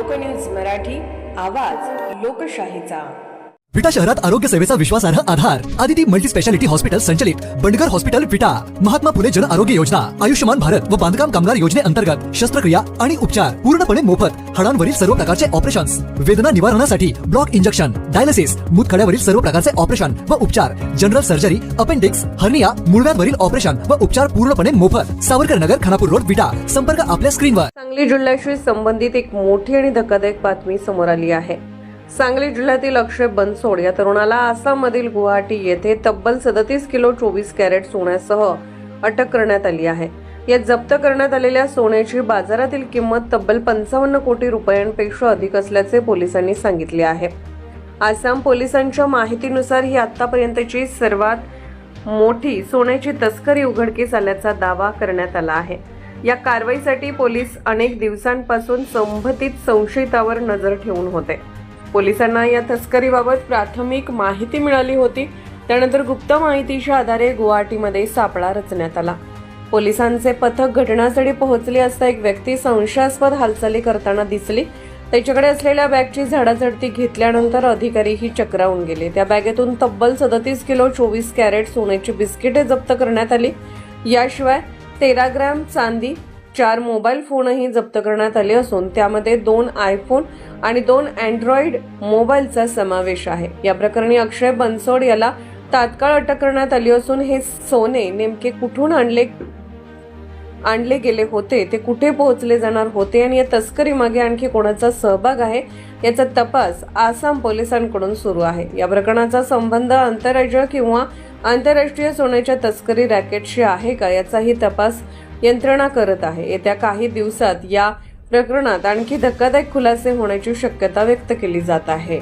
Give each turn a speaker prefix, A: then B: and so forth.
A: लोकन्यूज मराठी, आवाज लोकशाहीचा।
B: विटा शहरात आरोग्य सेवेचा विश्वासार्ह आधार आदिती मल्टी स्पेशालिटी हॉस्पिटल संचलित बंडगर हॉस्पिटल विटा, महात्मा फुले जन आरोग्य योजना, आयुष्यमान भारत व बांधकाम कामगार योजनेअंतर्गत शस्त्रक्रिया आणि उपचार पूर्णपणे मोफत, हाडांवरील सर्व प्रकारचे ऑपरेशन्स, वेदना निवारणासाठी ब्लॉक इंजेक्शन, डायलिसिस, मूतखड्यावरील सर्व प्रकारचे ऑपरेशन व उपचार, जनरल सर्जरी, अपेंडिक्स, हर्निया, मूळव्याधवरील ऑपरेशन व उपचार पूर्णपणे मोफत। सावरकर नगर, खानापूर रोड, विटा। संपर्क आपल्या स्क्रीनवर।
A: सांगली जिल्ह्याशी संबंधित एक मोठी आणि धक्कादायक बातमी समोर आली आहे। सांगली जिल्ह्यातील अक्षय बनसोड या तरुणाला आसाममधील गुवाहाटी येथे तब्बल 37 किलो 24 कॅरेट सोन्यासह अटक करण्यात आली आहे। यात जप्त करण्यात आलेल्या सोन्याची बाजारातील किंमत तब्बल 55 कोटी रुपयांपेक्षा अधिक असल्याचे पोलिसांनी सांगितले आहे। आसाम पोलिसांच्या माहितीनुसार ही आतापर्यंतची सर्वात मोठी सोन्याची तस्करी उघडकीस आल्याचा दावा करण्यात आला आहे। या कारवाईसाठी पोलीस अनेक दिवसांपासून संबंधित संशयितावर नजर ठेवून होते। पोलिसांना या तस्करीबाबत प्राथमिक माहिती मिळाली होती। त्यानंतर गुप्त माहितीच्या आधारे गुवाहाटीमध्ये सापळा रचण्यात आला। पोलिसांचे पथक घटनास्थळी पोहोचले असता एक व्यक्ती संशयास्पद हालचाली करताना दिसली। त्याच्याकडे असलेल्या बॅगची झाडाझडती घेतल्यानंतर अधिकारी ही चक्रावून गेले। त्या बॅगेतून तब्बल 37 किलो 24 कॅरेट सोन्याची बिस्किटे जप्त करण्यात आली। याशिवाय 13 ग्रॅम चांदी, 4 मोबाईल फोनही जप्त करण्यात आले असून त्यामध्ये 2 आयफोन आणि 2 अँड्रॉइड मोबाईलचा समावेश आहे। या प्रकरणी अक्षय बनसोड याला तात्काळ अटक करण्यात आली असून हे सोने नेमके कुठून आणले गेले होते, ते कुठे पोहोचले जाणार होते आणि या तस्करीमागे आणखी कोणाचा सहभाग आहे याचा तपास आसाम पोलिसांकडून सुरू आहे। या प्रकरणाचा संबंध आंतरराज्य किंवा आंतरराष्ट्रीय सोन्याच्या तस्करी रॅकेटशी आहे का याचाही तपास यंत्रणा करत आहे। येत्या काही दिवसात या प्रकरणात आणखी धक्कादायक खुलासे होण्याची शक्यता व्यक्त केली जात आहे।